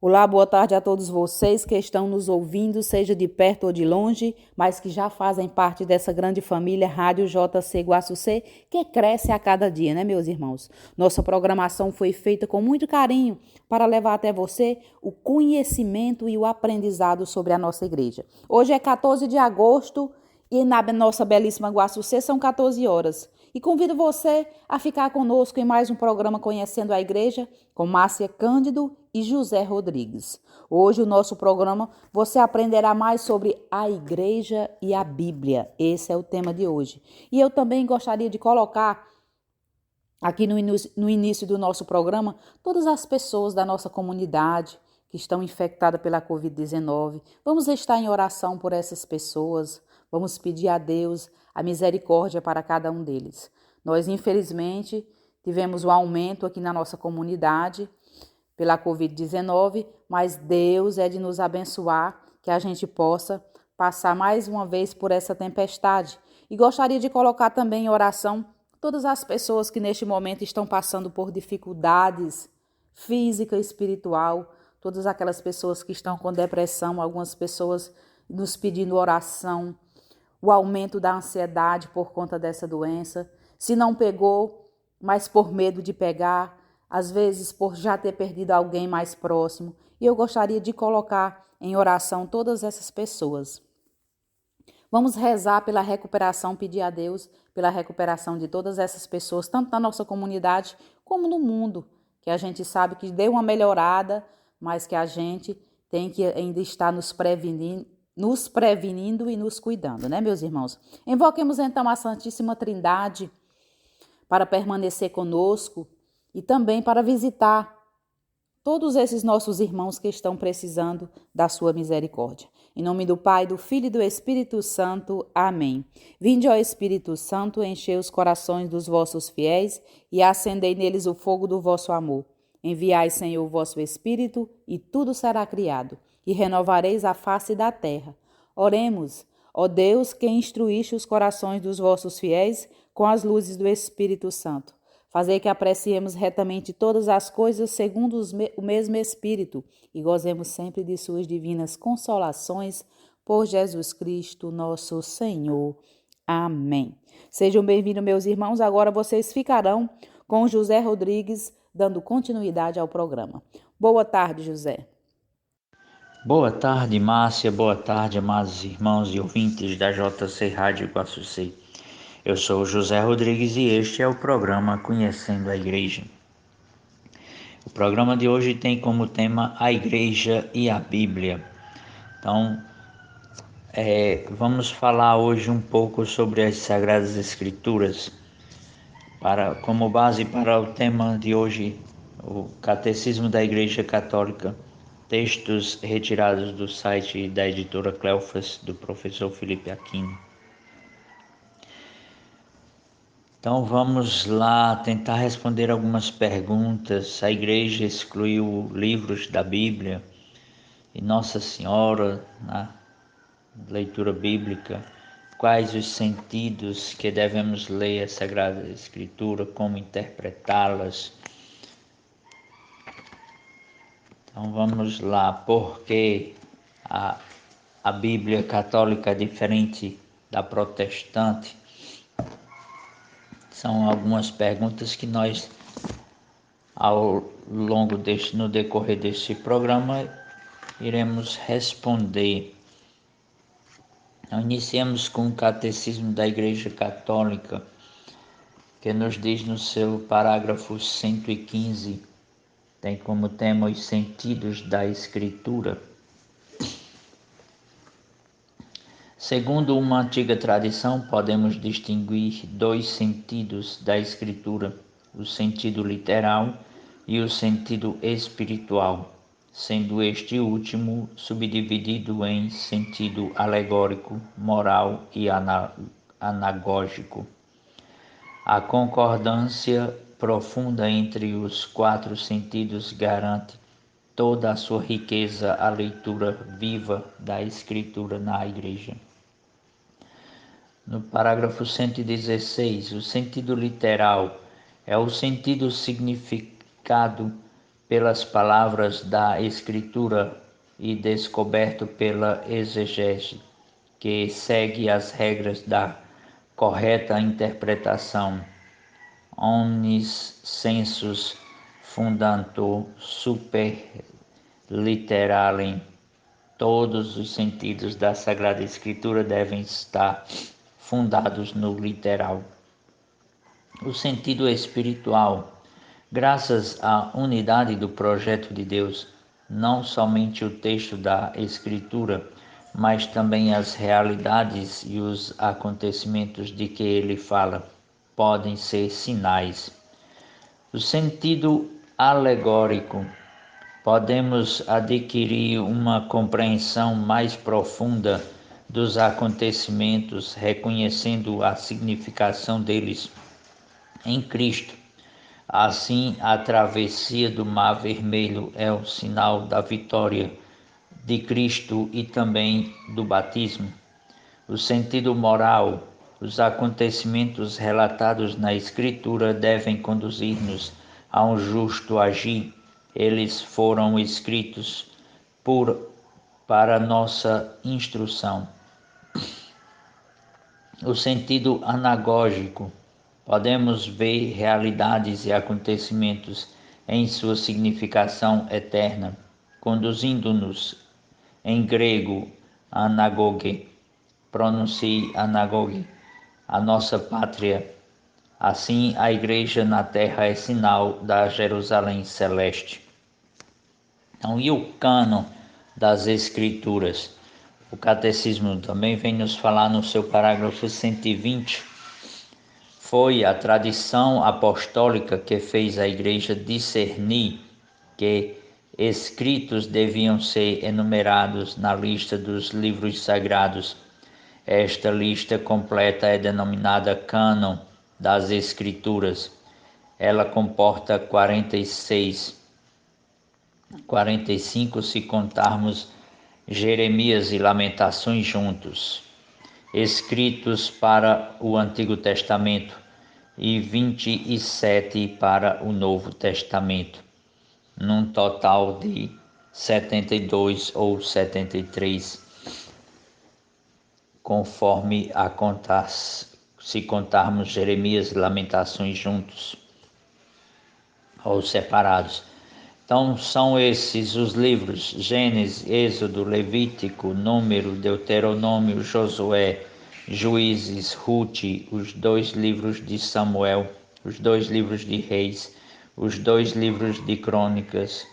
Olá, boa tarde a todos vocês que estão nos ouvindo, seja de perto ou de longe, mas que já fazem parte dessa grande família Rádio JC Guaçucê, que cresce a cada dia, né, meus irmãos? Nossa programação foi feita com muito carinho para levar até você o conhecimento e o aprendizado sobre a nossa igreja. Hoje é 14 de agosto e na nossa belíssima Guaçucê são 14 horas. E convido você a ficar conosco em mais um programa Conhecendo a Igreja com Márcia Cândido e José Rodrigues. Hoje o nosso programa você aprenderá mais sobre a igreja e a Bíblia. Esse é o tema de hoje. E eu também gostaria de colocar aqui no início do nosso programa todas as pessoas da nossa comunidade que estão infectadas pela Covid-19. Vamos estar em oração por essas pessoas. Vamos pedir a Deus a misericórdia para cada um deles. Nós, infelizmente, tivemos um aumento aqui na nossa comunidade pela Covid-19, mas Deus é de nos abençoar, que a gente possa passar mais uma vez por essa tempestade. E gostaria de colocar também em oração todas as pessoas que neste momento estão passando por dificuldades física e espiritual, todas aquelas pessoas que estão com depressão, algumas pessoas nos pedindo oração, o aumento da ansiedade por conta dessa doença. Se não pegou, mas por medo de pegar, às vezes por já ter perdido alguém mais próximo. E eu gostaria de colocar em oração todas essas pessoas. Vamos rezar pela recuperação, pedir a Deus pela recuperação de todas essas pessoas, tanto na nossa comunidade como no mundo, que a gente sabe que deu uma melhorada, mas que a gente tem que ainda estar nos prevenindo e nos cuidando, né, meus irmãos? Invoquemos então a Santíssima Trindade para permanecer conosco e também para visitar todos esses nossos irmãos que estão precisando da sua misericórdia. Em nome do Pai, do Filho e do Espírito Santo. Amém. Vinde, ó Espírito Santo, enchei os corações dos vossos fiéis e acendei neles o fogo do vosso amor. Enviai, Senhor, o vosso Espírito, e tudo será criado, e renovareis a face da terra. Oremos, ó Deus, que instruíste os corações dos vossos fiéis com as luzes do Espírito Santo. Fazei que apreciemos retamente todas as coisas segundo o mesmo Espírito e gozemos sempre de suas divinas consolações por Jesus Cristo, nosso Senhor. Amém. Sejam bem-vindos, meus irmãos. Agora vocês ficarão com José Rodrigues, dando continuidade ao programa. Boa tarde, José. Boa tarde, Márcia. Boa tarde, amados irmãos e ouvintes da JC Rádio Guaçucê. Eu sou José Rodrigues e este é o programa Conhecendo a Igreja. O programa de hoje tem como tema a Igreja e a Bíblia. Então, vamos falar hoje um pouco sobre as Sagradas Escrituras. Como base para o tema de hoje, o Catecismo da Igreja Católica, textos retirados do site da editora Cleofas, do professor Felipe Aquino. Então vamos lá tentar responder algumas perguntas. A igreja excluiu livros da Bíblia e Nossa Senhora na leitura bíblica. Quais os sentidos que devemos ler a Sagrada Escritura, como interpretá-las? Então vamos lá, por que a Bíblia católica é diferente da protestante? São algumas perguntas que nós, no decorrer deste programa, iremos responder. Então, iniciamos com o Catecismo da Igreja Católica, que nos diz no seu parágrafo 115, tem como tema os sentidos da Escritura. Segundo uma antiga tradição, podemos distinguir dois sentidos da Escritura, o sentido literal e o sentido espiritual, sendo este último subdividido em sentido alegórico, moral e anagógico. A concordância profunda entre os quatro sentidos garante toda a sua riqueza à leitura viva da Escritura na Igreja. No parágrafo 116, o sentido literal é o sentido significado pelas palavras da Escritura e descoberto pela exegese, que segue as regras da correta interpretação. Omnis sensus fundantur super literalem. Todos os sentidos da Sagrada Escritura devem estar fundados no literal. O sentido espiritual. Graças à unidade do projeto de Deus, não somente o texto da Escritura, mas também as realidades e os acontecimentos de que ele fala, podem ser sinais. O sentido alegórico. Podemos adquirir uma compreensão mais profunda dos acontecimentos, reconhecendo a significação deles em Cristo. Assim, a travessia do Mar Vermelho é o sinal da vitória de Cristo e também do batismo. O sentido moral. Os acontecimentos relatados na Escritura devem conduzir-nos a um justo agir. Eles foram escritos para nossa instrução. O sentido anagógico. Podemos ver realidades e acontecimentos em sua significação eterna, conduzindo-nos, em grego, anagoge, pronuncie anagoge, a nossa pátria. Assim, a Igreja na Terra é sinal da Jerusalém Celeste. Então, e o cânon das Escrituras? O Catecismo também vem nos falar no seu parágrafo 120. Foi a tradição apostólica que fez a Igreja discernir que escritos deviam ser enumerados na lista dos livros sagrados. Esta lista completa é denominada cânon das Escrituras. Ela comporta 45 se contarmos Jeremias e Lamentações juntos, escritos para o Antigo Testamento, e 27 para o Novo Testamento, num total de 72 ou 73, conforme a contar, se contarmos Jeremias e Lamentações juntos ou separados. Então são esses os livros: Gênesis, Êxodo, Levítico, Número, Deuteronômio, Josué, Juízes, Rute, os 2 livros de Samuel, os 2 livros de Reis, os 2 livros de Crônicas,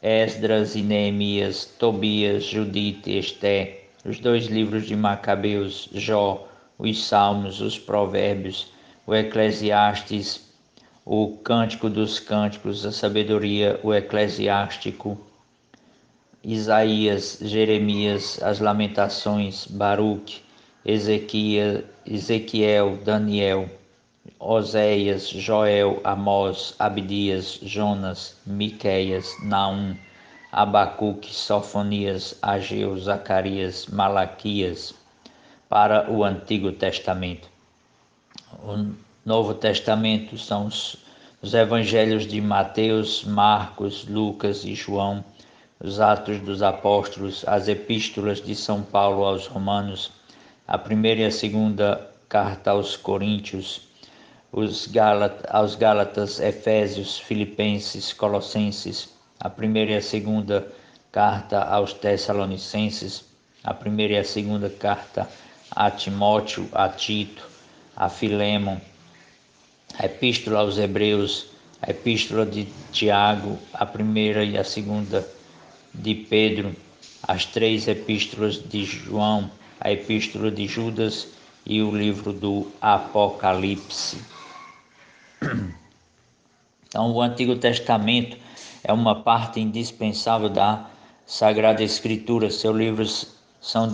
Esdras e Neemias, Tobias, Judite, Esté, os 2 livros de Macabeus, Jó, os Salmos, os Provérbios, o Eclesiastes, o Cântico dos Cânticos, a Sabedoria, o Eclesiástico, Isaías, Jeremias, as Lamentações, Baruque, Ezequiel, Daniel, Oséias, Joel, Amós, Abdias, Jonas, Miqueias, Naum, Abacuque, Sofonias, Ageu, Zacarias, Malaquias, para o Antigo Testamento. O Novo Testamento são os Evangelhos de Mateus, Marcos, Lucas e João, os Atos dos Apóstolos, as Epístolas de São Paulo aos Romanos, a primeira e a segunda carta aos Coríntios, aos Gálatas, Efésios, Filipenses, Colossenses, a primeira e a segunda carta aos Tessalonicenses, a primeira e a segunda carta a Timóteo, a Tito, a Filemon, a Epístola aos Hebreus, a Epístola de Tiago, a primeira e a segunda de Pedro, as 3 Epístolas de João, a Epístola de Judas e o livro do Apocalipse. Então, o Antigo Testamento é uma parte indispensável da Sagrada Escritura. Seus livros são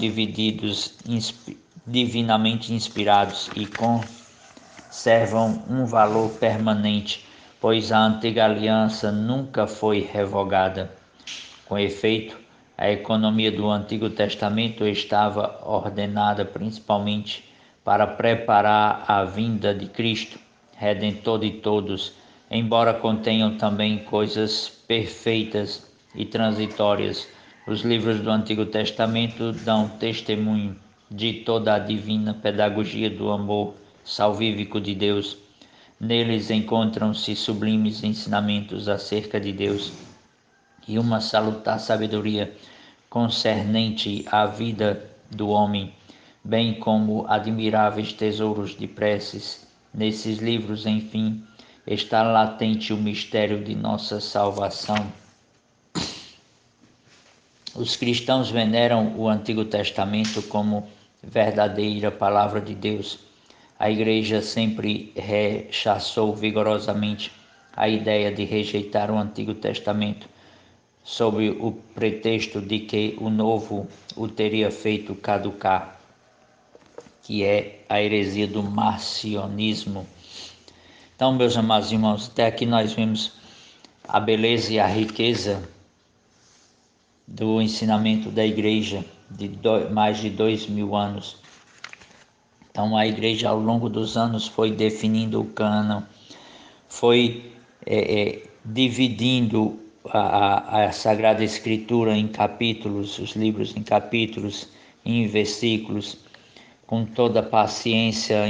divinamente inspirados e conservam um valor permanente, pois a antiga aliança nunca foi revogada. Com efeito, a economia do Antigo Testamento estava ordenada principalmente para preparar a vinda de Cristo, Redentor de todos, embora contenham também coisas perfeitas e transitórias. Os livros do Antigo Testamento dão testemunho de toda a divina pedagogia do amor salvífico de Deus. Neles encontram-se sublimes ensinamentos acerca de Deus e uma salutar sabedoria concernente à vida do homem, bem como admiráveis tesouros de preces. Nesses livros, enfim, está latente o mistério de nossa salvação. Os cristãos veneram o Antigo Testamento como verdadeira palavra de Deus. A Igreja sempre rechaçou vigorosamente a ideia de rejeitar o Antigo Testamento, sob o pretexto de que o Novo o teria feito caducar, que é a heresia do marcionismo. Então, meus amados irmãos, até aqui nós vimos a beleza e a riqueza do ensinamento da Igreja de mais de 2000 anos. Então, a Igreja, ao longo dos anos, foi definindo o cânon, foi dividindo a Sagrada Escritura em capítulos, os livros em capítulos, em versículos, com toda a paciência,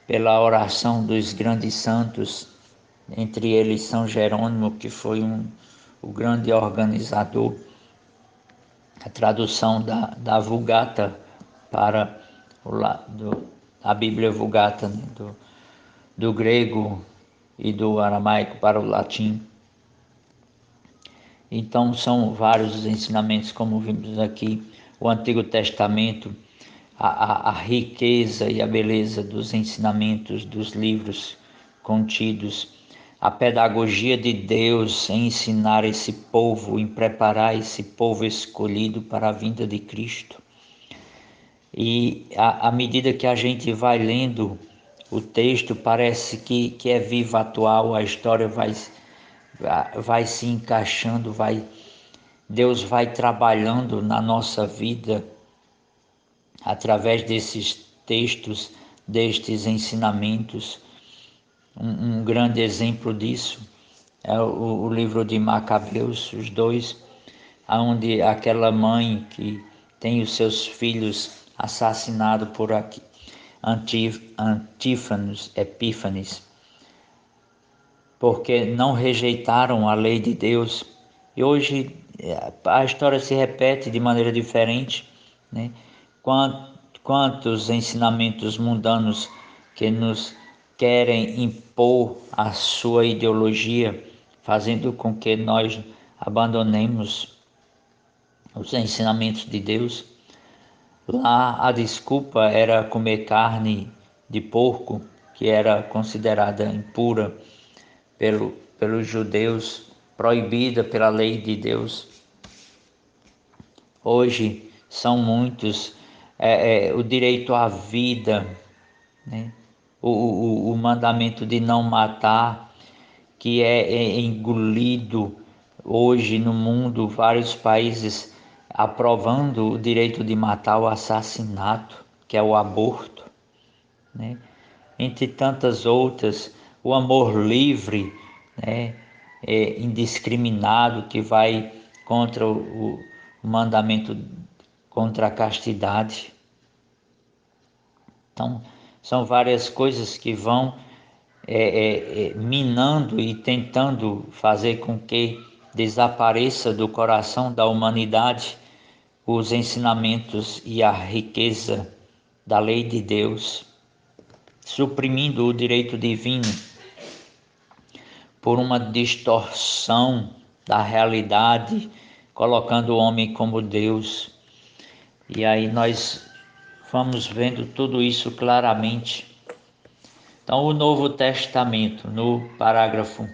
pela oração dos grandes santos, entre eles São Jerônimo, que foi o grande organizador, a tradução da Vulgata para a Bíblia Vulgata, né, do grego e do aramaico para o latim. Então são vários os ensinamentos, como vimos aqui, o Antigo Testamento, a riqueza e a beleza dos ensinamentos dos livros contidos, a pedagogia de Deus em ensinar esse povo, em preparar esse povo escolhido para a vinda de Cristo. E à medida que a gente vai lendo o texto, parece que é vivo, atual, a história vai se encaixando, Deus vai trabalhando na nossa vida através desses textos, destes ensinamentos. Um grande exemplo disso é o livro de Macabeus, os 2, onde aquela mãe que tem os seus filhos assassinados por Epífanes, porque não rejeitaram a lei de Deus. E hoje a história se repete de maneira diferente, né? Quantos ensinamentos mundanos que nos querem impor a sua ideologia, fazendo com que nós abandonemos os ensinamentos de Deus. Lá a desculpa era comer carne de porco, que era considerada impura pelos judeus, proibida pela lei de Deus. Hoje são muitos o direito à vida, né? O mandamento de não matar, que é engolido hoje no mundo, vários países aprovando o direito de matar, o assassinato, que é o aborto, né? Entre tantas outras, o amor livre, né? Indiscriminado, que vai contra o mandamento contra a castidade. Então, são várias coisas que vão minando e tentando fazer com que desapareça do coração da humanidade os ensinamentos e a riqueza da lei de Deus, suprimindo o direito divino por uma distorção da realidade, colocando o homem como Deus. E aí nós vamos vendo tudo isso claramente. Então, o Novo Testamento, no parágrafo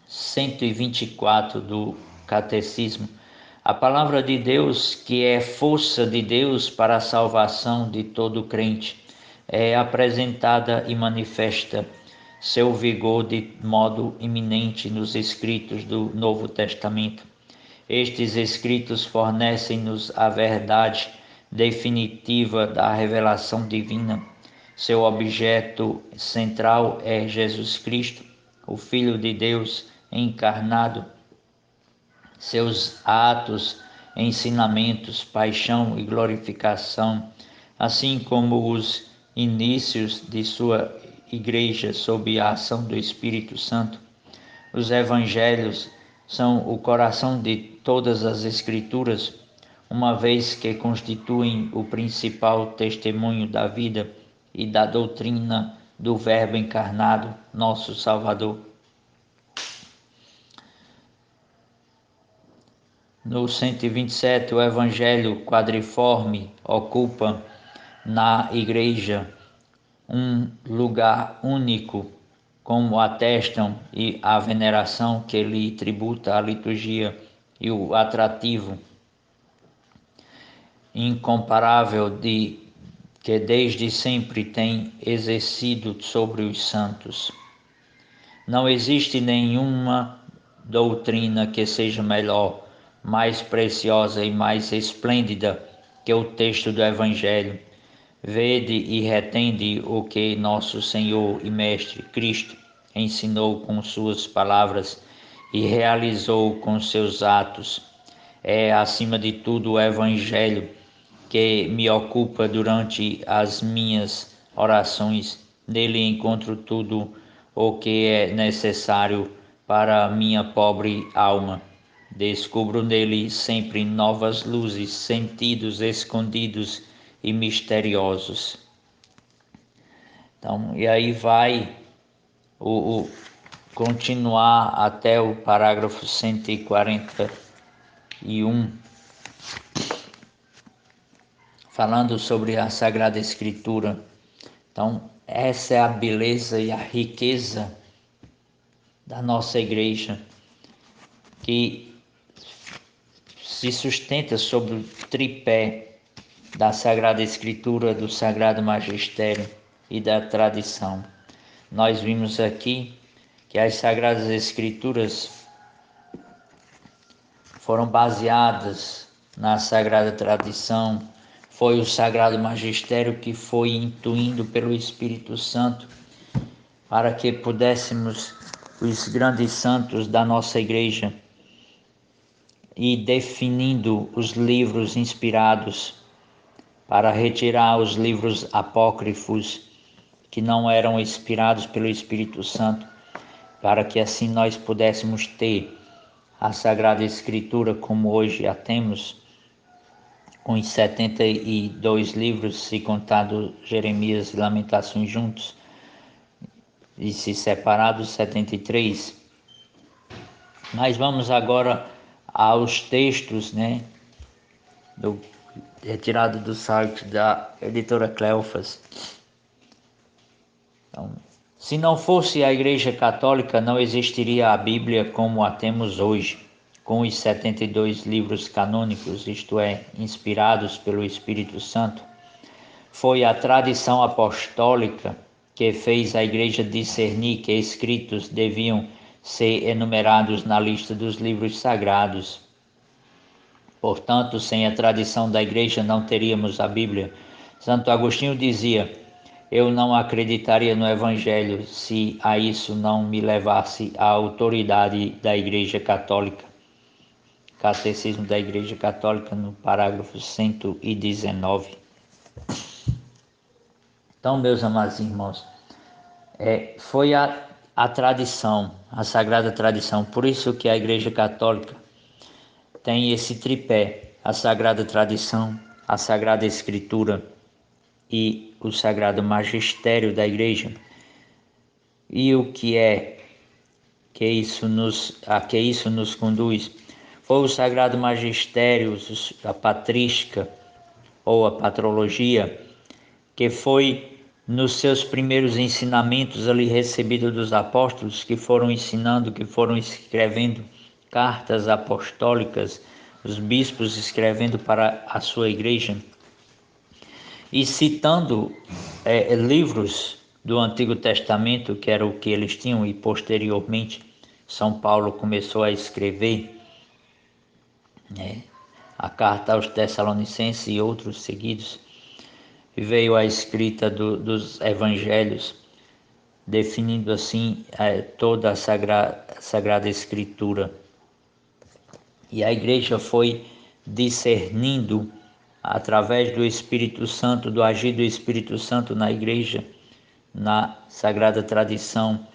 124 do Catecismo, a palavra de Deus, que é força de Deus para a salvação de todo crente, é apresentada e manifesta seu vigor de modo iminente nos escritos do Novo Testamento. Estes escritos fornecem-nos a verdade definitiva da revelação divina. Seu objeto central é Jesus Cristo, o Filho de Deus encarnado. Seus atos, ensinamentos, paixão e glorificação, assim como os inícios de sua igreja sob a ação do Espírito Santo. Os evangelhos são o coração de todas as Escrituras, uma vez que constituem o principal testemunho da vida e da doutrina do Verbo encarnado, nosso Salvador. No 127, o Evangelho quadriforme ocupa na Igreja um lugar único, como atestam e a veneração que lhe tributa a liturgia e o atrativo incomparável que desde sempre tem exercido sobre os santos. Não existe nenhuma doutrina que seja melhor, mais preciosa e mais esplêndida que o texto do Evangelho. Vede e retende o que nosso Senhor e Mestre Cristo ensinou com suas palavras e realizou com seus atos. É, acima de tudo, o Evangelho que me ocupa durante as minhas orações. Nele encontro tudo o que é necessário para minha pobre alma. Descubro nele sempre novas luzes, sentidos escondidos e misteriosos. Então, e aí vai o continuar até o parágrafo 141, falando sobre a Sagrada Escritura. Então, essa é a beleza e a riqueza da nossa igreja, que se sustenta sobre o tripé da Sagrada Escritura, do Sagrado Magistério e da tradição. Nós vimos aqui que as Sagradas Escrituras foram baseadas na Sagrada Tradição. Foi o Sagrado Magistério que foi intuindo pelo Espírito Santo para que pudéssemos, os grandes santos da nossa igreja, e definindo os livros inspirados para retirar os livros apócrifos que não eram inspirados pelo Espírito Santo, para que assim nós pudéssemos ter a Sagrada Escritura como hoje a temos, com os 72 livros, se contado Jeremias e Lamentações juntos, e se separados 73. Mas vamos agora aos textos, retirado do site da editora Cleofas. Então, se não fosse a Igreja Católica, não existiria a Bíblia como a temos hoje, com os 72 livros canônicos, isto é, inspirados pelo Espírito Santo. Foi a tradição apostólica que fez a Igreja discernir que escritos deviam ser enumerados na lista dos livros sagrados. Portanto, sem a tradição da Igreja não teríamos a Bíblia. Santo Agostinho dizia: eu não acreditaria no Evangelho se a isso não me levasse a autoridade da Igreja Católica. Catecismo da Igreja Católica, no parágrafo 119. Então, meus amados irmãos, foi a tradição, a Sagrada Tradição. Por isso que a Igreja Católica tem esse tripé: a Sagrada Tradição, a Sagrada Escritura e o Sagrado Magistério da Igreja. E o que que isso nos conduz? Foi o Sagrado Magistério, a patrística ou a patrologia, que foi nos seus primeiros ensinamentos ali recebido dos apóstolos, que foram ensinando, que foram escrevendo cartas apostólicas, os bispos escrevendo para a sua igreja e citando livros do Antigo Testamento, que era o que eles tinham, e posteriormente São Paulo começou a escrever a carta aos Tessalonicenses e outros seguidos. e veio a escrita dos evangelhos, definindo assim toda a Sagrada Escritura. E a igreja foi discernindo, através do Espírito Santo, do agir do Espírito Santo na igreja, na Sagrada Tradição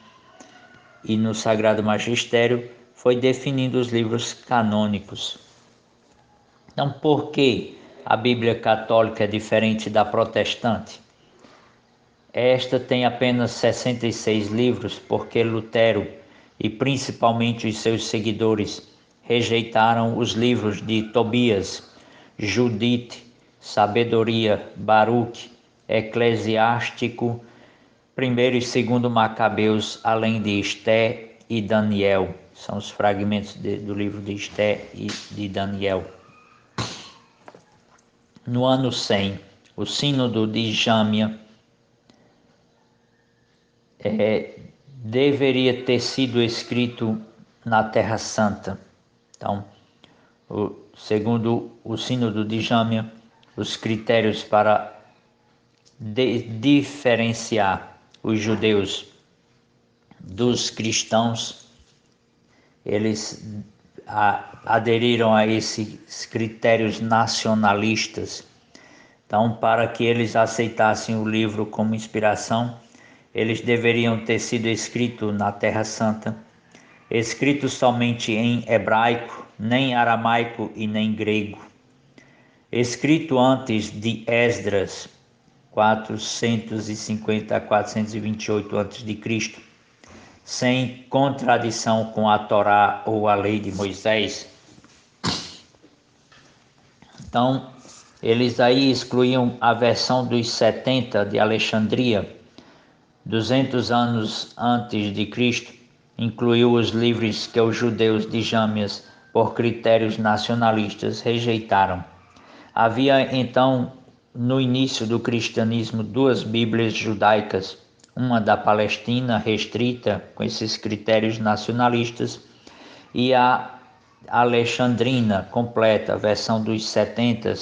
e no Sagrado Magistério, foi definindo os livros canônicos. Então, por que a Bíblia Católica é diferente da protestante? Esta tem apenas 66 livros, porque Lutero e principalmente os seus seguidores rejeitaram os livros de Tobias, Judite, Sabedoria, Baruque, Eclesiástico, 1º e 2º Macabeus, além de Esté e Daniel. São os fragmentos do livro de Esté e de Daniel. No ano 100, o Sínodo de Jâmia deveria ter sido escrito na Terra Santa. Então, segundo o Sínodo de Jâmia, os critérios para diferenciar os judeus dos cristãos, eles aderiram a esses critérios nacionalistas. Então, para que eles aceitassem o livro como inspiração, eles deveriam ter sido escritos na Terra Santa, escritos somente em hebraico, nem aramaico e nem grego, escrito antes de Esdras, 450 a 428 a.C., sem contradição com a Torá ou a lei de Moisés. Então, eles aí excluíam a versão dos 70 de Alexandria, 200 anos antes de Cristo, incluiu os livros que os judeus de Jâmias, por critérios nacionalistas, rejeitaram. Havia então, no início do cristianismo, duas Bíblias judaicas, uma da Palestina, restrita, com esses critérios nacionalistas, e a Alexandrina, completa, a versão dos 70.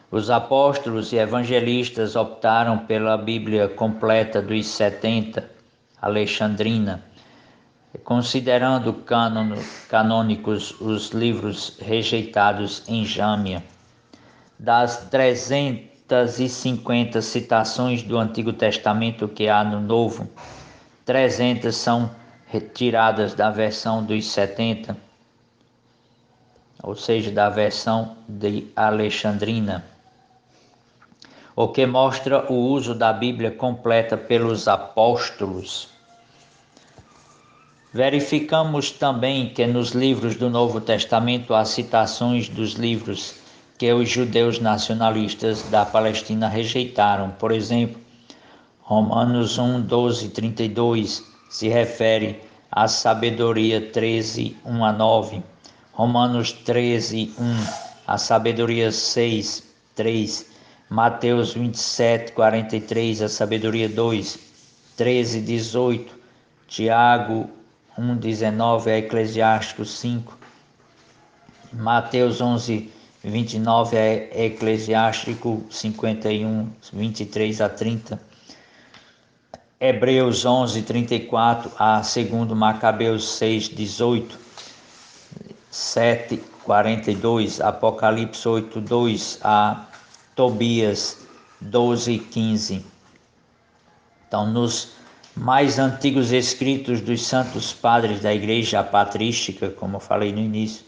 Os apóstolos e evangelistas optaram pela Bíblia completa dos 70, Alexandrina, considerando canônicos os livros rejeitados em Jâmia. Das 350 citações do Antigo Testamento que há no Novo, 300 são retiradas da versão dos 70, ou seja, da versão de Alexandrina, o que mostra o uso da Bíblia completa pelos apóstolos. Verificamos também que nos livros do Novo Testamento há citações dos livros que os judeus nacionalistas da Palestina rejeitaram. Por exemplo, Romanos 1, 12, 32 se refere à sabedoria 13, 1 a 9. Romanos 13, 1, a sabedoria 6, 3. Mateus 27, 43, a sabedoria 2, 13, 18. Tiago 1, 19, a Eclesiástico 5. Mateus 11, 29, a Eclesiástico 51, 23 a 30. Hebreus 11, 34 a 2 Macabeus 6, 18. 7, 42, Apocalipse 8, 2 a Tobias 12, 15. Então, nos mais antigos escritos dos santos padres da Igreja Patrística, como eu falei no início,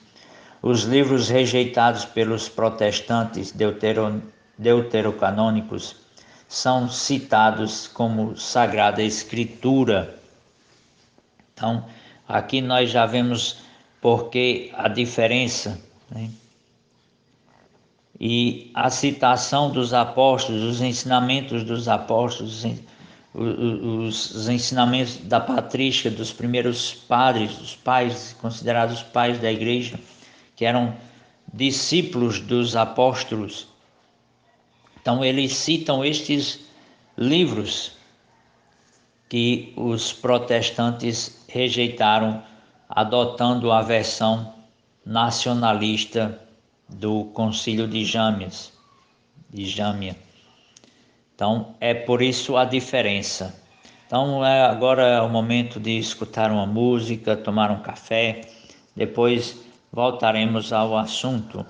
os livros rejeitados pelos protestantes deuterocanônicos são citados como Sagrada Escritura. Então, aqui nós já vemos porque a diferença, né? E a citação dos apóstolos, os ensinamentos dos apóstolos, os ensinamentos da patrística, dos primeiros padres, dos pais, considerados pais da igreja, que eram discípulos dos apóstolos. Então, eles citam estes livros que os protestantes rejeitaram, adotando a versão nacionalista do Concílio de Jâmias. de Jâmia. Então, é por isso a diferença. Então, agora é o momento de escutar uma música, tomar um café, depois voltaremos ao assunto.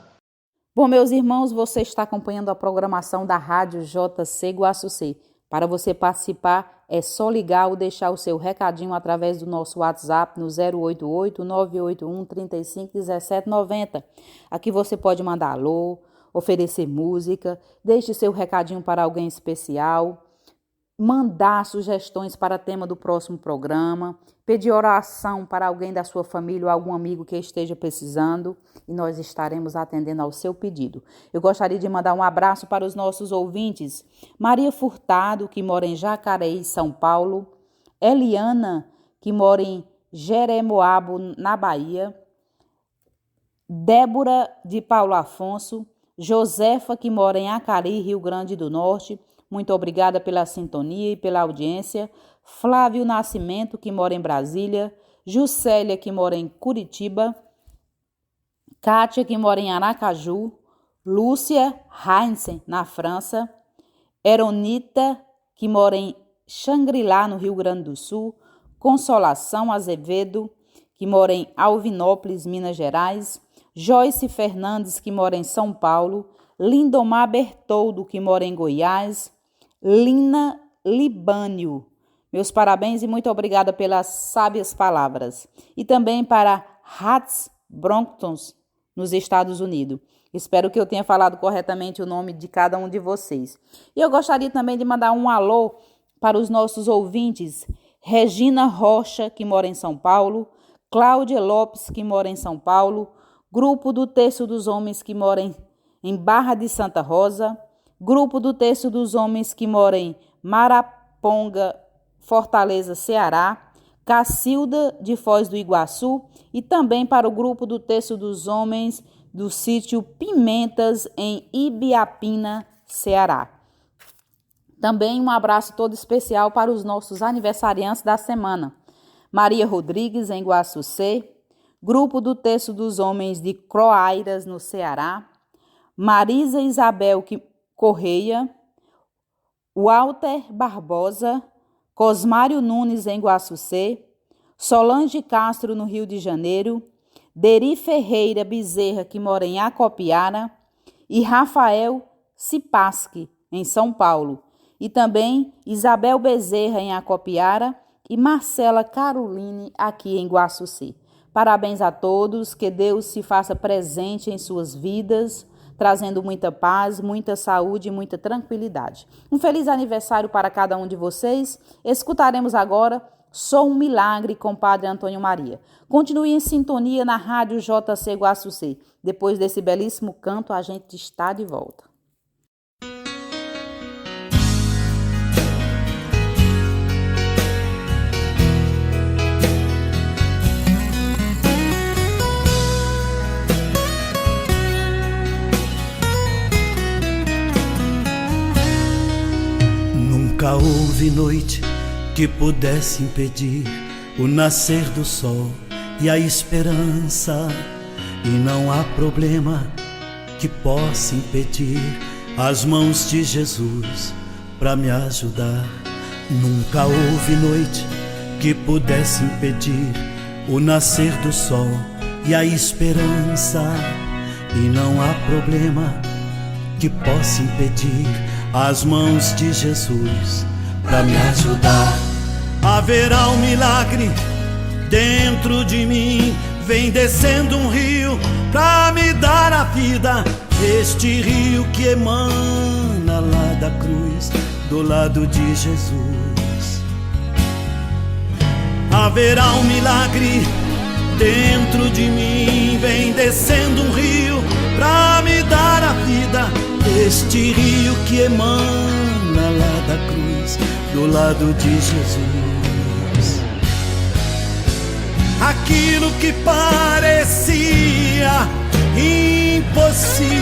Bom, meus irmãos, você está acompanhando a programação da Rádio JC Guaçucê. Para você participar, é só ligar ou deixar o seu recadinho através do nosso WhatsApp no 088-981-351790. Aqui você pode mandar alô, oferecer música, deixe seu recadinho para alguém especial, mandar sugestões para tema do próximo programa, pedir oração para alguém da sua família ou algum amigo que esteja precisando e nós estaremos atendendo ao seu pedido. Eu gostaria de mandar um abraço para os nossos ouvintes, Maria Furtado, que mora em Jacareí, São Paulo, Eliana, que mora em Jeremoabo, na Bahia, Débora de Paulo Afonso, Josefa, que mora em Acari, Rio Grande do Norte. Muito obrigada pela sintonia e pela audiência. Flávio Nascimento, que mora em Brasília. Juscelia, que mora em Curitiba. Kátia, que mora em Aracaju. Lúcia Heinzen, na França. Eronita, que mora em Xangri-Lá, no Rio Grande do Sul. Consolação Azevedo, que mora em Alvinópolis, Minas Gerais. Joyce Fernandes, que mora em São Paulo. Lindomar Bertoldo, que mora em Goiás. Lina Libânio, meus parabéns e muito obrigada pelas sábias palavras. E também para Hats Brompton, nos Estados Unidos. Espero que eu tenha falado corretamente o nome de cada um de vocês. E eu gostaria também de mandar um alô para os nossos ouvintes. Regina Rocha, que mora em São Paulo. Cláudia Lopes, que mora em São Paulo. Grupo do Terço dos Homens, que mora em Barra de Santa Rosa. Grupo do Terço dos Homens, que mora em Maraponga, Fortaleza, Ceará. Cacilda de Foz do Iguaçu. E também para o Grupo do Terço dos Homens do sítio Pimentas, em Ibiapina, Ceará. Também um abraço todo especial para os nossos aniversariantes da semana. Maria Rodrigues, em Guaçucê. Grupo do Terço dos Homens de Croairas, no Ceará. Marisa Isabel Correia, Walter Barbosa, Cosmário Nunes, em Guaçucê, Solange Castro, no Rio de Janeiro, Deri Ferreira Bezerra, que mora em Acopiara, e Rafael Cipasque, em São Paulo, e também Isabel Bezerra, em Acopiara, e Marcela Caroline, aqui em Guaçucê. Parabéns a todos, que Deus se faça presente em suas vidas, trazendo muita paz, muita saúde e muita tranquilidade. Um feliz aniversário para cada um de vocês. Escutaremos agora Sou um Milagre com Padre Antônio Maria. Continue em sintonia na Rádio JC Guaçucê. Depois desse belíssimo canto, a gente está de volta. Nunca houve noite que pudesse impedir o nascer do sol e a esperança, e não há problema que possa impedir as mãos de Jesus para me ajudar. Nunca houve noite que pudesse impedir o nascer do sol e a esperança, e não há problema que possa impedir as mãos de Jesus para me ajudar. Haverá um milagre dentro de mim, vem descendo um rio pra me dar a vida. Este rio que emana lá da cruz, do lado de Jesus. Haverá um milagre dentro de mim, vem descendo um rio pra me dar a vida. Este rio que emana lá da cruz, do lado de Jesus. Aquilo que parecia impossível,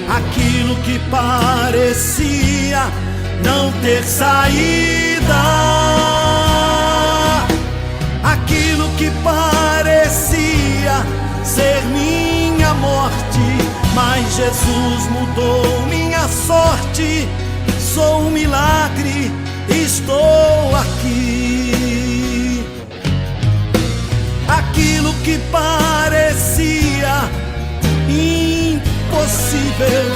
aquilo que parecia não ter saída, aquilo que parecia ser minha morte, mas mas Jesus mudou minha sorte. Sou um milagre, estou aqui. Aquilo que parecia impossível,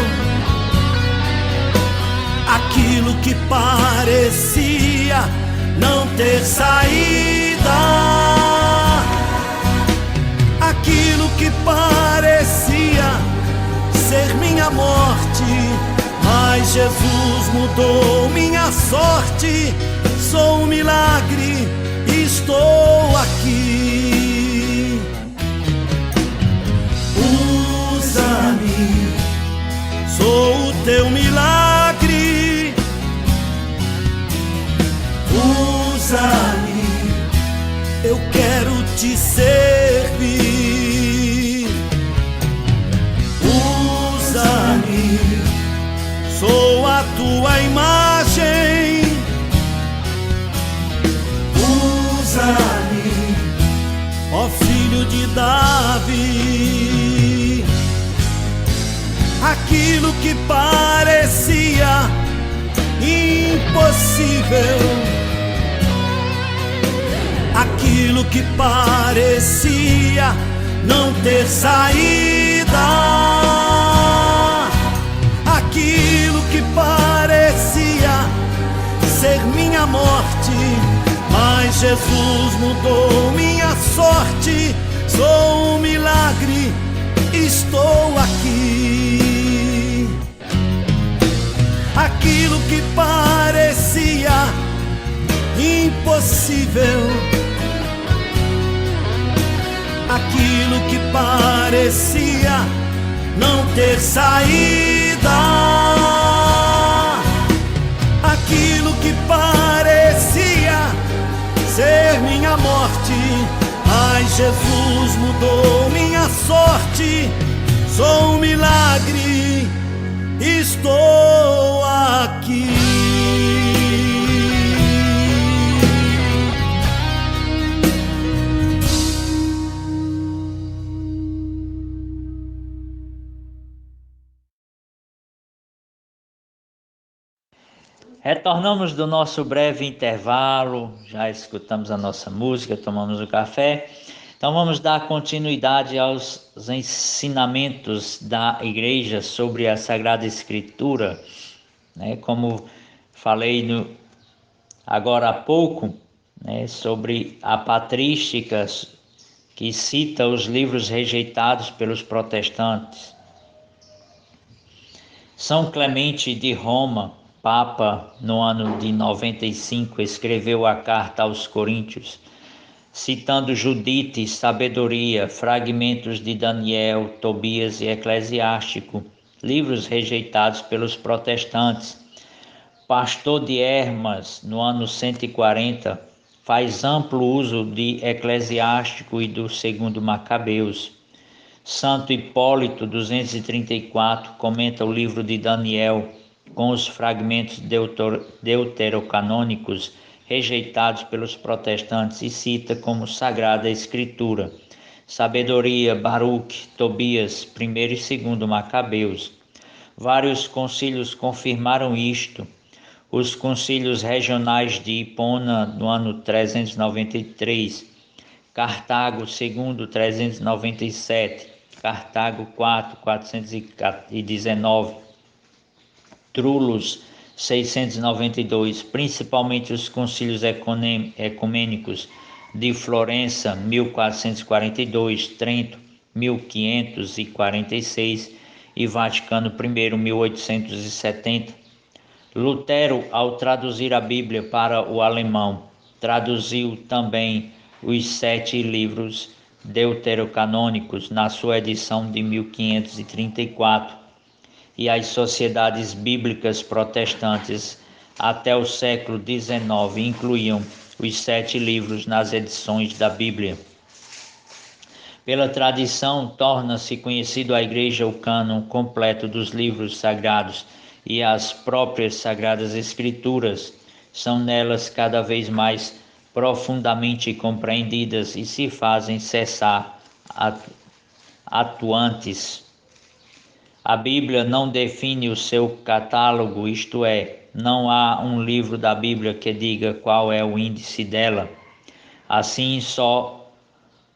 aquilo que parecia não ter saída, aquilo que parecia ser minha morte, mas Jesus mudou minha sorte. Sou um milagre, estou aqui. Usa-me, sou o teu milagre. Usa-me, eu quero te servir. Usa-me, sou a tua imagem. Usa-me, ó filho de Davi. Aquilo que parecia impossível, aquilo que parecia não ter saída, aquilo que parecia ser minha morte, mas Jesus mudou minha sorte. Sou um milagre, estou aqui. Aquilo que parecia impossível, aquilo que parecia não ter saída, aquilo que parecia ser minha morte, mas Jesus mudou minha sorte. Sou um milagre, estou aqui. Retornamos do nosso breve intervalo, já escutamos a nossa música, tomamos o café. Então vamos dar continuidade aos ensinamentos da igreja sobre a Sagrada Escritura, né? Como falei agora há pouco, né, sobre a patrística que cita os livros rejeitados pelos protestantes. São Clemente de Roma, Papa, no ano de 95, escreveu a carta aos Coríntios, citando Judite, Sabedoria, fragmentos de Daniel, Tobias e Eclesiástico, livros rejeitados pelos protestantes. Pastor de Hermas, no ano 140, faz amplo uso de Eclesiástico e do segundo Macabeus. Santo Hipólito, 234, comenta o livro de Daniel com os fragmentos deuterocanônicos rejeitados pelos protestantes e cita como Sagrada Escritura. Sabedoria, Baruque, Tobias, 1º e 2º Macabeus. Vários concílios confirmaram isto. Os concílios regionais de Hipona, no ano 393, Cartago, segundo, 397, Cartago 4, 419, Trulos, 692, principalmente os concílios ecumênicos de Florença, 1442, Trento, 1546 e Vaticano I, 1870. Lutero, ao traduzir a Bíblia para o alemão, traduziu também os 7 livros deuterocanônicos na sua edição de 1534, e as sociedades bíblicas protestantes até o século XIX incluíam os 7 livros nas edições da Bíblia. Pela tradição, torna-se conhecido à Igreja o cânon completo dos livros sagrados e as próprias Sagradas Escrituras são nelas cada vez mais profundamente compreendidas e se fazem cessar atuantes. A Bíblia não define o seu catálogo, isto é, não há um livro da Bíblia que diga qual é o índice dela. Assim, só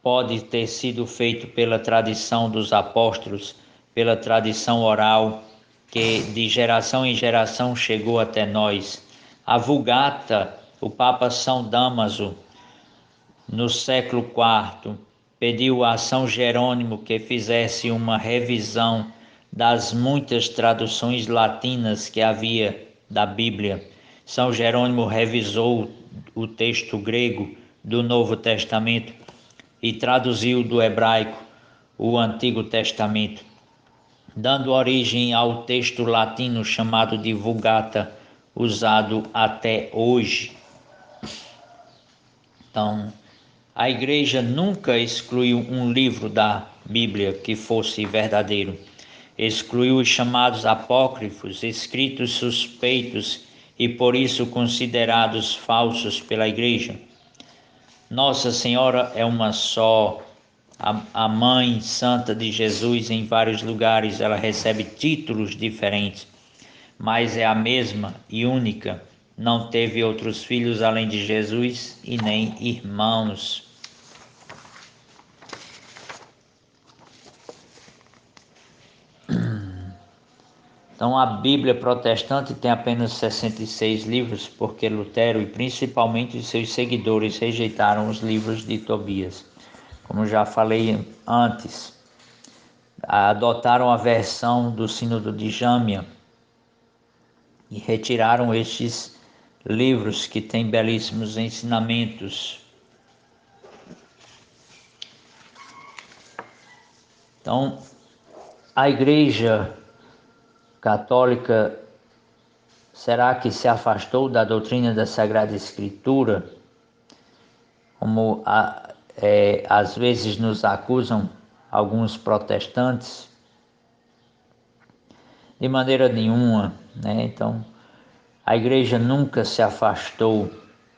pode ter sido feito pela tradição dos apóstolos, pela tradição oral, que de geração em geração chegou até nós. A Vulgata, o Papa São Damaso, no século IV, pediu a São Jerônimo que fizesse uma revisão das muitas traduções latinas que havia da Bíblia. São Jerônimo revisou o texto grego do Novo Testamento e traduziu do hebraico o Antigo Testamento, dando origem ao texto latino chamado de Vulgata, usado até hoje. Então, a Igreja nunca excluiu um livro da Bíblia que fosse verdadeiro. Excluiu os chamados apócrifos, escritos suspeitos e por isso considerados falsos pela Igreja. Nossa Senhora é uma só, a Mãe Santa de Jesus. Em vários lugares ela recebe títulos diferentes, mas é a mesma e única. Não teve outros filhos além de Jesus e nem irmãos. Então a Bíblia protestante tem apenas 66 livros, porque Lutero e principalmente os seus seguidores rejeitaram os livros de Tobias. Como já falei antes, adotaram a versão do Sínodo de Jâmia e retiraram estes livros que têm belíssimos ensinamentos. Então, a Igreja Católica, será que se afastou da doutrina da Sagrada Escritura, como às vezes nos acusam alguns protestantes? De maneira nenhuma, né? Então, a Igreja nunca se afastou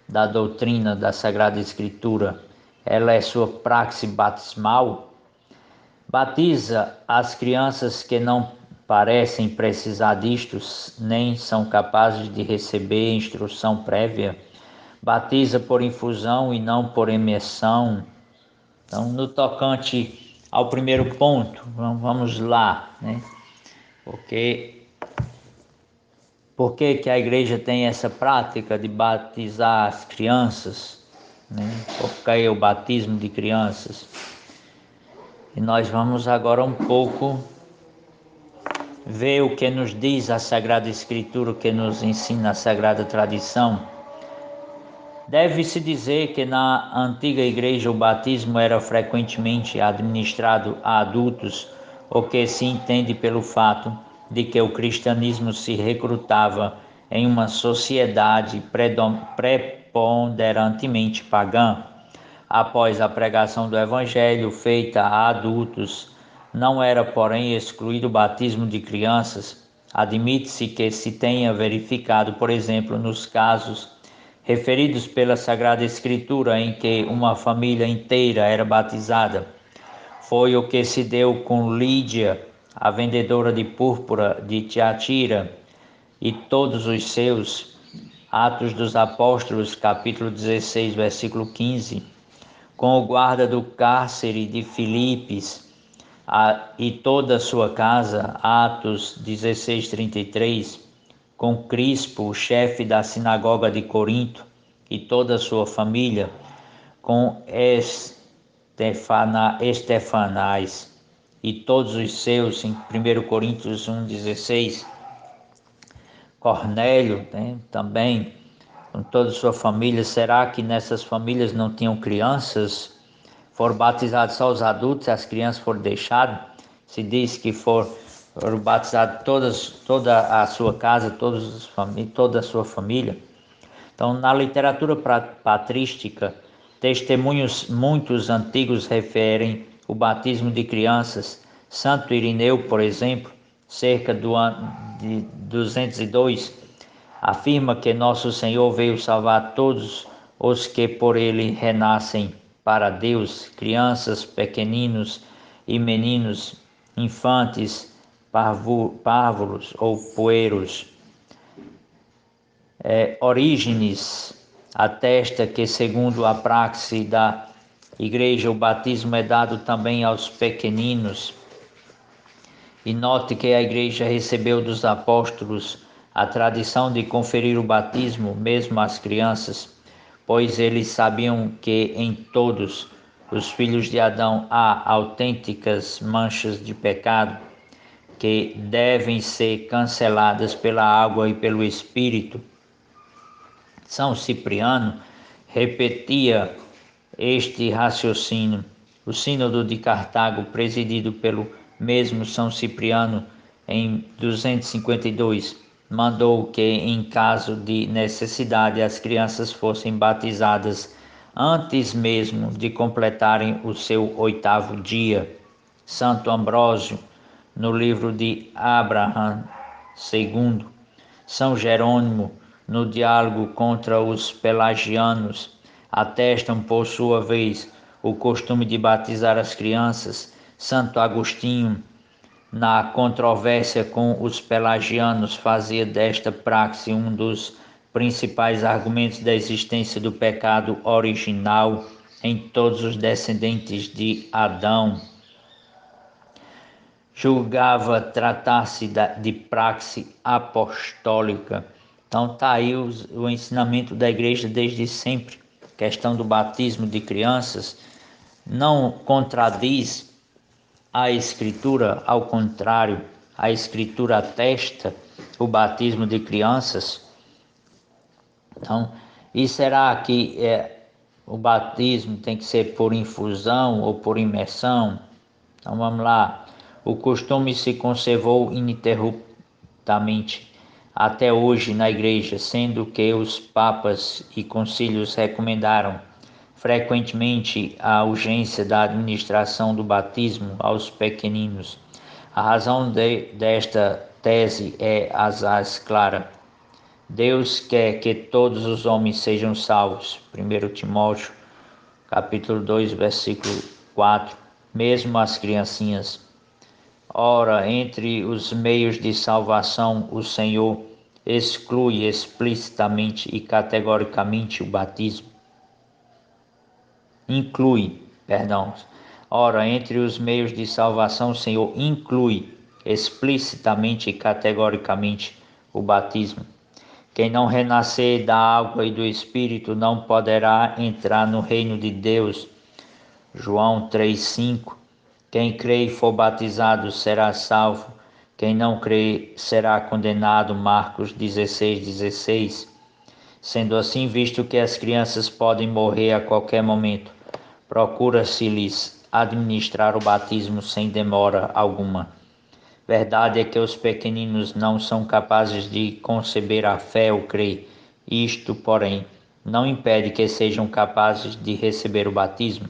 da doutrina da Sagrada Escritura. Ela é sua praxe batismal. Batiza as crianças que não parecem precisar disto, nem são capazes de receber instrução prévia. Batiza por infusão e não por imersão. Então, no tocante ao primeiro ponto, vamos lá, né? Por que a Igreja tem essa prática de batizar as crianças, né? Por que o batismo de crianças? E nós vamos agora um pouco ver o que nos diz a Sagrada Escritura, o que nos ensina a Sagrada Tradição. Deve-se dizer que na antiga Igreja o batismo era frequentemente administrado a adultos, o que se entende pelo fato de que o cristianismo se recrutava em uma sociedade preponderantemente pagã. Após a pregação do Evangelho feita a adultos, não era, porém, excluído o batismo de crianças. Admite-se que se tenha verificado, por exemplo, nos casos referidos pela Sagrada Escritura em que uma família inteira era batizada. Foi o que se deu com Lídia, a vendedora de púrpura de Tiatira, e todos os seus. Atos dos Apóstolos, capítulo 16, versículo 15. Com o guarda do cárcere de Filipos e toda a sua casa, Atos 16, 33. Com Crispo, o chefe da sinagoga de Corinto, e toda a sua família. Com Estefanás e todos os seus, em 1 Coríntios 1,16. Cornélio, né, também, com toda a sua família. Será que nessas famílias não tinham crianças? Foram batizados só os adultos e as crianças foram deixadas? Se diz que foram batizados toda a sua casa, toda a sua família. Então, na literatura patrística, testemunhos muitos antigos referem o batismo de crianças. Santo Irineu, por exemplo, cerca do ano de 202, afirma que Nosso Senhor veio salvar todos os que por ele renascem para Deus, crianças, pequeninos e meninos, infantes, párvulos ou poeiros. Orígenes atesta que, segundo a praxe da Igreja, o batismo é dado também aos pequeninos. E note que a Igreja recebeu dos apóstolos a tradição de conferir o batismo mesmo às crianças, pois eles sabiam que em todos os filhos de Adão há autênticas manchas de pecado que devem ser canceladas pela água e pelo Espírito. São Cipriano repetia este raciocínio. O Sínodo de Cartago, presidido pelo mesmo São Cipriano, em 252, mandou que, em caso de necessidade, as crianças fossem batizadas antes mesmo de completarem o seu 8º dia. Santo Ambrósio, no livro de Abraham II, São Jerônimo, no diálogo contra os pelagianos, atestam, por sua vez, o costume de batizar as crianças. Santo Agostinho, na controvérsia com os pelagianos, fazia desta praxe um dos principais argumentos da existência do pecado original em todos os descendentes de Adão. Julgava tratar-se de praxe apostólica. Então está aí o ensinamento da Igreja desde sempre. A questão do batismo de crianças não contradiz a Escritura, ao contrário, a Escritura atesta o batismo de crianças. Então, e será que o batismo tem que ser por infusão ou por imersão? Então vamos lá. O costume se conservou ininterruptamente até hoje na Igreja, sendo que os papas e concílios recomendaram frequentemente a urgência da administração do batismo aos pequeninos. A razão desta tese é asaz clara. Deus quer que todos os homens sejam salvos. 1 Timóteo, capítulo 2, versículo 4. Mesmo as criancinhas. Ora, entre os meios de salvação, o Senhor exclui explicitamente e categoricamente o batismo. Ora, entre os meios de salvação, o Senhor inclui explicitamente e categoricamente o batismo. Quem não renascer da água e do Espírito não poderá entrar no reino de Deus. João 3,5. Quem crê e for batizado será salvo. Quem não crê será condenado. Marcos 16,16. Sendo assim, visto que as crianças podem morrer a qualquer momento, procura-se-lhes administrar o batismo sem demora alguma. Verdade é que os pequeninos não são capazes de conceber a fé ou crer. Isto, porém, não impede que sejam capazes de receber o batismo.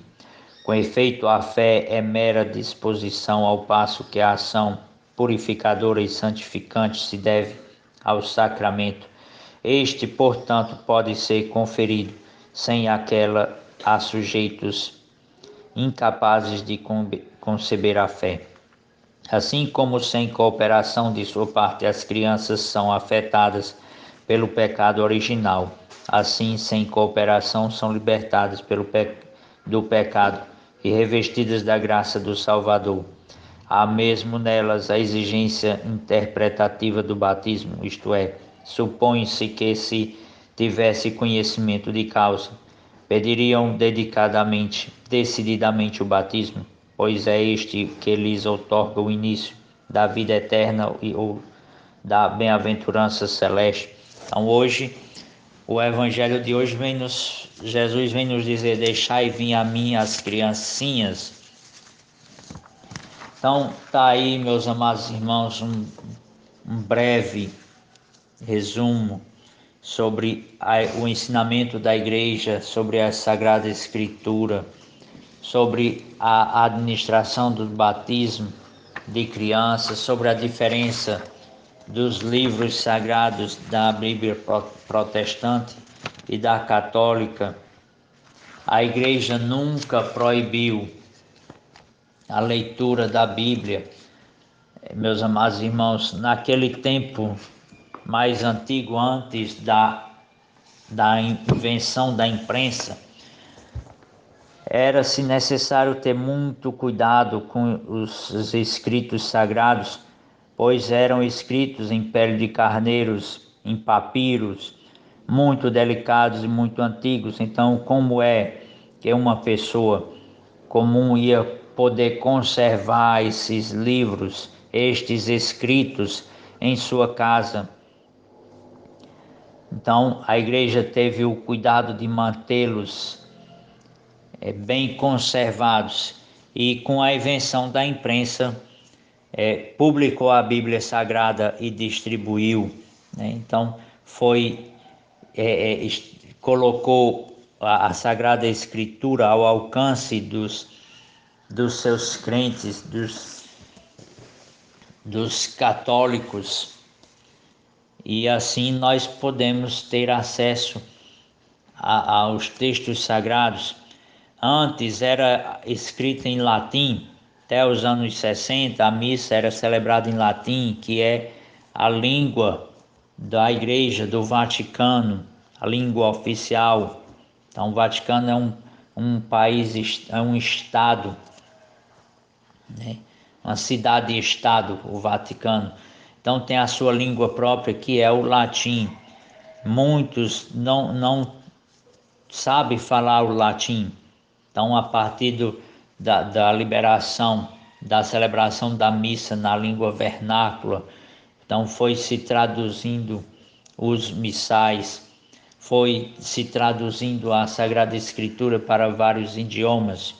Com efeito, a fé é mera disposição, ao passo que a ação purificadora e santificante se deve ao sacramento. Este, portanto, pode ser conferido sem aquela a sujeitos incapazes de conceber a fé. Assim como sem cooperação de sua parte as crianças são afetadas pelo pecado original, assim sem cooperação são libertadas do pecado e revestidas da graça do Salvador. Há mesmo nelas a exigência interpretativa do batismo, isto é, supõe-se que se tivesse conhecimento de causa, pediriam decididamente o batismo, pois é este que lhes outorga o início da vida eterna ou da bem-aventurança celeste. Então hoje, o evangelho de hoje Jesus vem nos dizer: deixai vir a mim as criancinhas. Então tá aí, meus amados irmãos, um breve resumo sobre o ensinamento da Igreja, sobre a Sagrada Escritura, sobre a administração do batismo de crianças, sobre a diferença dos livros sagrados da Bíblia protestante e da católica. A Igreja nunca proibiu a leitura da Bíblia. Meus amados irmãos, naquele tempo mais antigo, antes da invenção da imprensa, era-se necessário ter muito cuidado com os escritos sagrados, pois eram escritos em pele de carneiros, em papiros, muito delicados e muito antigos. Então, como é que uma pessoa comum ia poder conservar esses livros, estes escritos em sua casa? Então, a igreja teve o cuidado de mantê-los bem conservados, e com a invenção da imprensa, publicou a Bíblia Sagrada e distribuiu, né? Então colocou a Sagrada Escritura ao alcance dos seus crentes, dos católicos, e assim nós podemos ter acesso aos textos sagrados. Antes era escrita em latim. Até os anos 60 a missa era celebrada em latim, que é a língua da Igreja do Vaticano, a língua oficial. Então o Vaticano é um país, é um estado, né? Uma cidade-estado, o Vaticano. Então tem a sua língua própria, que é o latim. Muitos não sabem falar o latim. Então, a partir da liberação, da celebração da missa na língua vernácula, então foi se traduzindo os missais, foi se traduzindo a Sagrada Escritura para vários idiomas.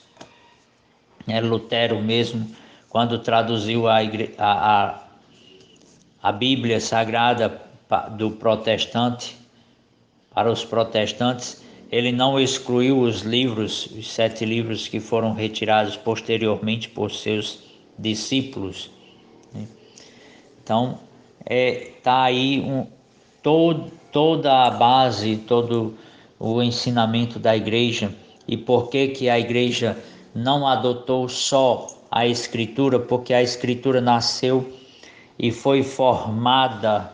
Lutero mesmo, quando traduziu a Bíblia Sagrada do protestante para os protestantes, ele não excluiu os livros, os 7 livros que foram retirados posteriormente por seus discípulos, né? Então, tá aí toda a base, todo o ensinamento da igreja. E por que a igreja não adotou só a Escritura? Porque a Escritura nasceu e foi formada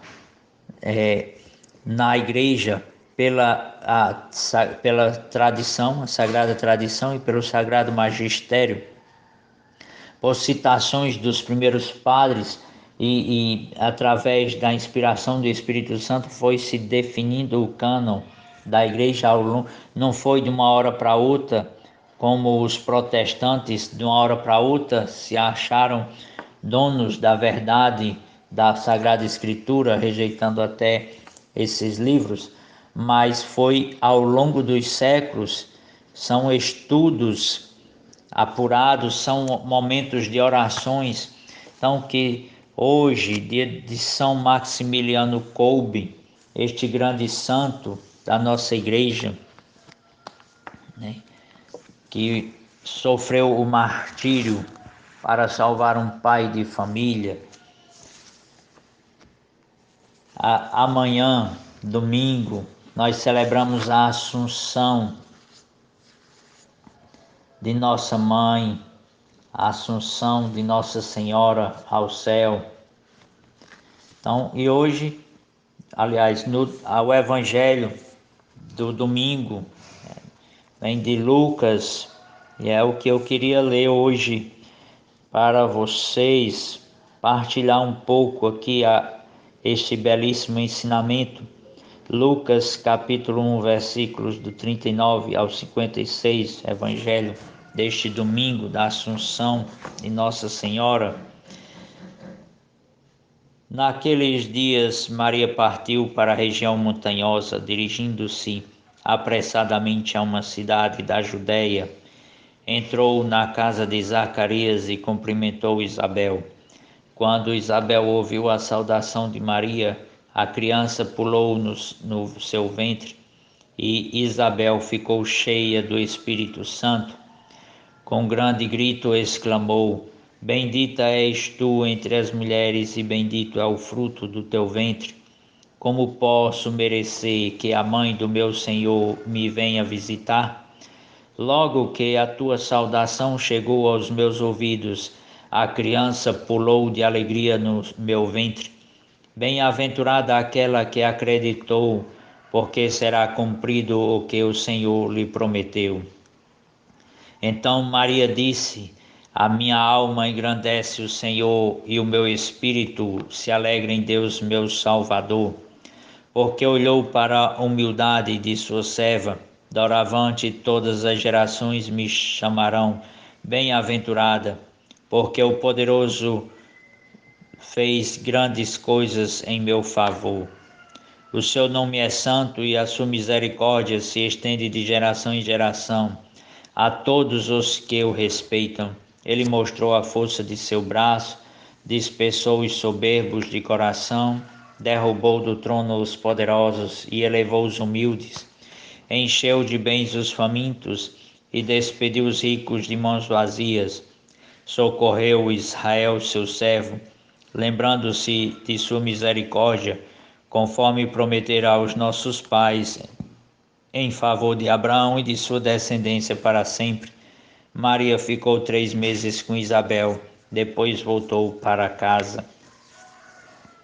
na igreja pela tradição, a sagrada tradição, e pelo sagrado magistério, por citações dos primeiros padres, e através da inspiração do Espírito Santo foi se definindo o cânon da igreja. Não foi de uma hora para outra, como os protestantes de uma hora para outra se acharam donos da verdade da Sagrada Escritura, rejeitando até esses livros, mas foi ao longo dos séculos. São estudos apurados, são momentos de orações. Então, que hoje, dia de São Maximiliano Kolbe, este grande santo da nossa igreja, né, que sofreu o martírio para salvar um pai de família. Amanhã, domingo, nós celebramos a Assunção de Nossa Mãe, a Assunção de Nossa Senhora ao céu. Então, e hoje, aliás, o Evangelho do domingo vem de Lucas, e é o que eu queria ler hoje para vocês, partilhar um pouco aqui este belíssimo ensinamento. Lucas capítulo 1, versículos do 39 ao 56, Evangelho deste domingo da Assunção de Nossa Senhora. Naqueles dias, Maria partiu para a região montanhosa, dirigindo-se apressadamente a uma cidade da Judéia. Entrou na casa de Zacarias e cumprimentou Isabel. Quando Isabel ouviu a saudação de Maria, a criança pulou no seu ventre, e Isabel ficou cheia do Espírito Santo. Com grande grito exclamou: Bendita és tu entre as mulheres, e bendito é o fruto do teu ventre. Como posso merecer que a mãe do meu Senhor me venha visitar? Logo que a tua saudação chegou aos meus ouvidos, A criança pulou de alegria no meu ventre. Bem-aventurada aquela que acreditou, porque será cumprido o que o Senhor lhe prometeu. Então Maria disse: a minha alma engrandece o Senhor e o meu espírito se alegra em Deus meu Salvador, porque olhou para a humildade de sua serva. Doravante todas as gerações me chamarão bem-aventurada, porque o poderoso fez grandes coisas em meu favor. O seu nome é santo e a sua misericórdia se estende de geração em geração a todos os que o respeitam. Ele mostrou a força de seu braço, dispersou os soberbos de coração, derrubou do trono os poderosos e elevou os humildes. Encheu de bens os famintos e despediu os ricos de mãos vazias. Socorreu Israel, seu servo, lembrando-se de sua misericórdia, conforme prometera aos nossos pais, em favor de Abraão e de sua descendência para sempre. Maria ficou 3 meses com Isabel, depois voltou para casa.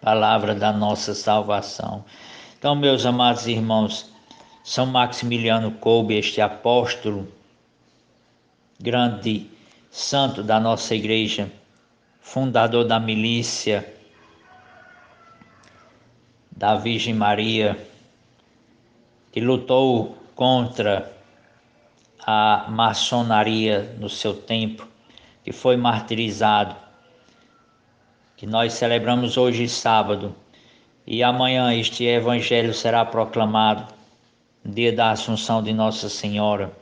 Palavra da nossa salvação. Então, meus amados irmãos, São Maximiliano Kolbe, este apóstolo, grande santo da nossa igreja, fundador da milícia da Virgem Maria, que lutou contra a maçonaria no seu tempo, que foi martirizado, que nós celebramos hoje sábado, e amanhã este evangelho será proclamado, dia da Assunção de Nossa Senhora.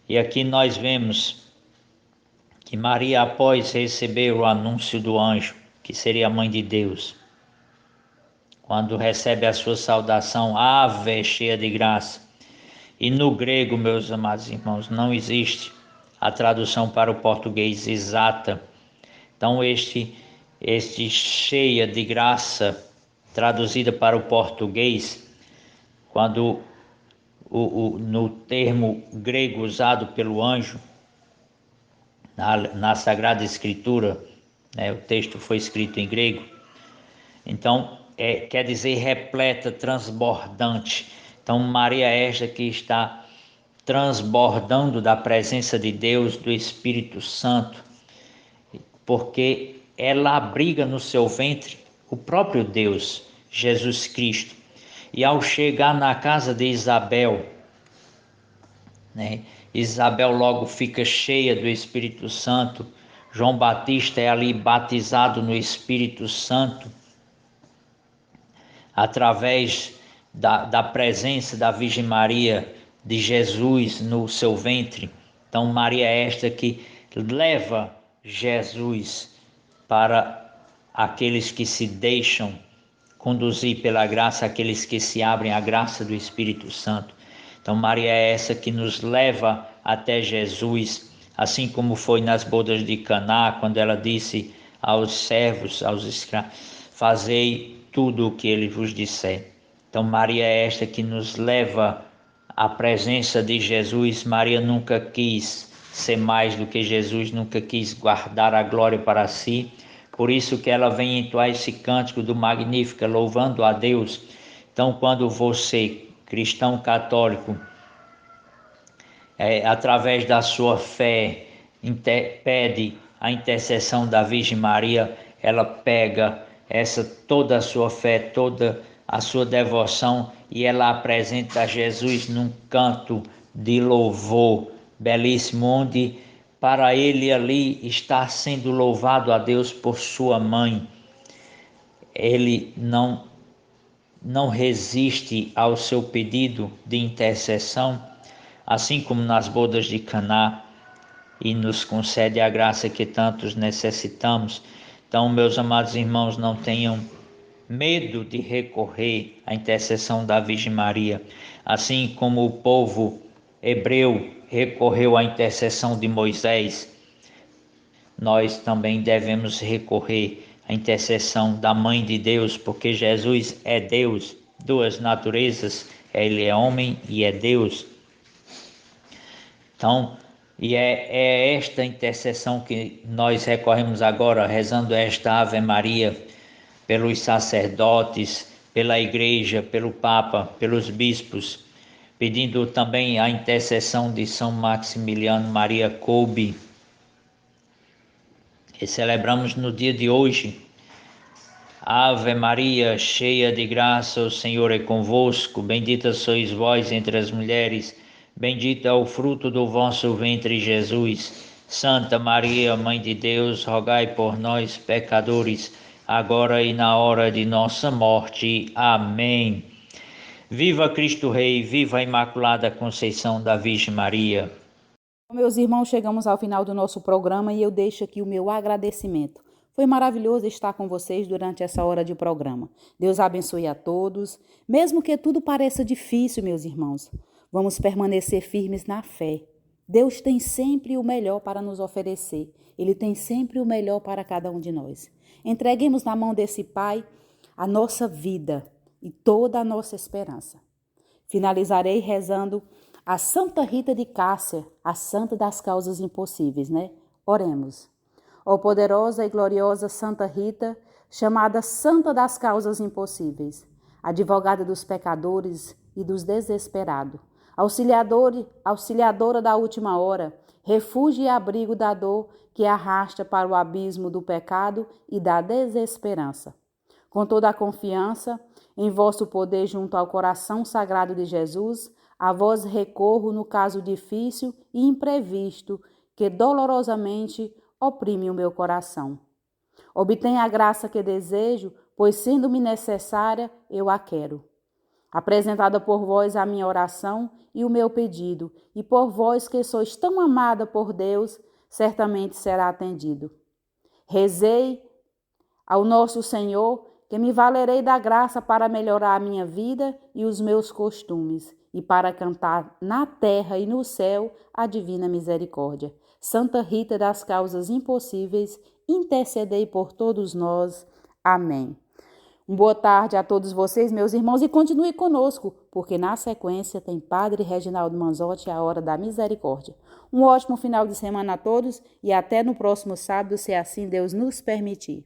E aqui nós vemos que Maria, após receber o anúncio do anjo, que seria a mãe de Deus, quando recebe a sua saudação, Ave, cheia de graça. E no grego, meus amados irmãos, não existe a tradução para o português exata. Então, este cheia de graça, traduzida para o português, quando no termo grego usado pelo anjo, na Sagrada Escritura, né, o texto foi escrito em grego, então quer dizer repleta, transbordante. Então Maria é esta que está transbordando da presença de Deus, do Espírito Santo, porque ela abriga no seu ventre o próprio Deus, Jesus Cristo. E ao chegar na casa de Isabel, né, Isabel logo fica cheia do Espírito Santo. João Batista é ali batizado no Espírito Santo, através da presença da Virgem Maria, de Jesus no seu ventre. Então Maria é esta que leva Jesus para aqueles que se deixam conduzir pela graça, aqueles que se abrem à graça do Espírito Santo. Então Maria é essa que nos leva até Jesus, assim como foi nas bodas de Caná, quando ela disse aos servos, aos escravos: fazei tudo o que ele vos disser. Então Maria é esta que nos leva à presença de Jesus. Maria nunca quis ser mais do que Jesus, nunca quis guardar a glória para si. Por isso que ela vem entoar esse cântico do Magnífica, louvando a Deus. Então, quando você, cristão católico, através da sua fé, pede a intercessão da Virgem Maria, ela pega toda a sua fé, toda a sua devoção, e ela apresenta a Jesus num canto de louvor belíssimo, onde para ele ali está sendo louvado a Deus por sua mãe. Ele não resiste ao seu pedido de intercessão, assim como nas bodas de Caná, e nos concede a graça que tantos necessitamos. Então, meus amados irmãos, não tenham medo de recorrer à intercessão da Virgem Maria, assim como o povo hebreu recorreu à intercessão de Moisés. Nós também devemos recorrer à intercessão da Mãe de Deus, porque Jesus é Deus, duas naturezas, ele é homem e é Deus. Então, E é esta intercessão que nós recorremos agora, rezando esta Ave Maria, pelos sacerdotes, pela Igreja, pelo Papa, pelos bispos, pedindo também a intercessão de São Maximiliano Maria Kolbe. E celebramos no dia de hoje. Ave Maria, cheia de graça, o Senhor é convosco. Bendita sois vós entre as mulheres, bendito é o fruto do vosso ventre, Jesus. Santa Maria, Mãe de Deus, rogai por nós, pecadores, agora e na hora de nossa morte. Amém. Viva Cristo Rei, viva a Imaculada Conceição da Virgem Maria. Meus irmãos, chegamos ao final do nosso programa e eu deixo aqui o meu agradecimento. Foi maravilhoso estar com vocês durante essa hora de programa. Deus abençoe a todos. Mesmo que tudo pareça difícil, meus irmãos, vamos permanecer firmes na fé. Deus tem sempre o melhor para nos oferecer. Ele tem sempre o melhor para cada um de nós. Entreguemos na mão desse Pai a nossa vida e toda a nossa esperança. Finalizarei rezando a Santa Rita de Cássia, a santa das causas impossíveis, né? Oremos. Ó poderosa e gloriosa Santa Rita, chamada Santa das Causas Impossíveis, advogada dos pecadores e dos desesperados, auxiliadora da última hora, refúgio e abrigo da dor que arrasta para o abismo do pecado e da desesperança. Com toda a confiança em vosso poder junto ao coração sagrado de Jesus, a vós recorro no caso difícil e imprevisto que dolorosamente oprime o meu coração. Obtenha a graça que desejo, pois sendo-me necessária, eu a quero. Apresentada por vós a minha oração e o meu pedido, e por vós que sois tão amada por Deus, certamente será atendido. Rezei ao nosso Senhor que me valerei da graça para melhorar a minha vida e os meus costumes, e para cantar na terra e no céu a divina misericórdia. Santa Rita das Causas Impossíveis, intercedei por todos nós. Amém. Uma boa tarde a todos vocês, meus irmãos, e continue conosco, porque na sequência tem Padre Reginaldo Manzotti, a Hora da Misericórdia. Um ótimo final de semana a todos e até no próximo sábado, se assim Deus nos permitir.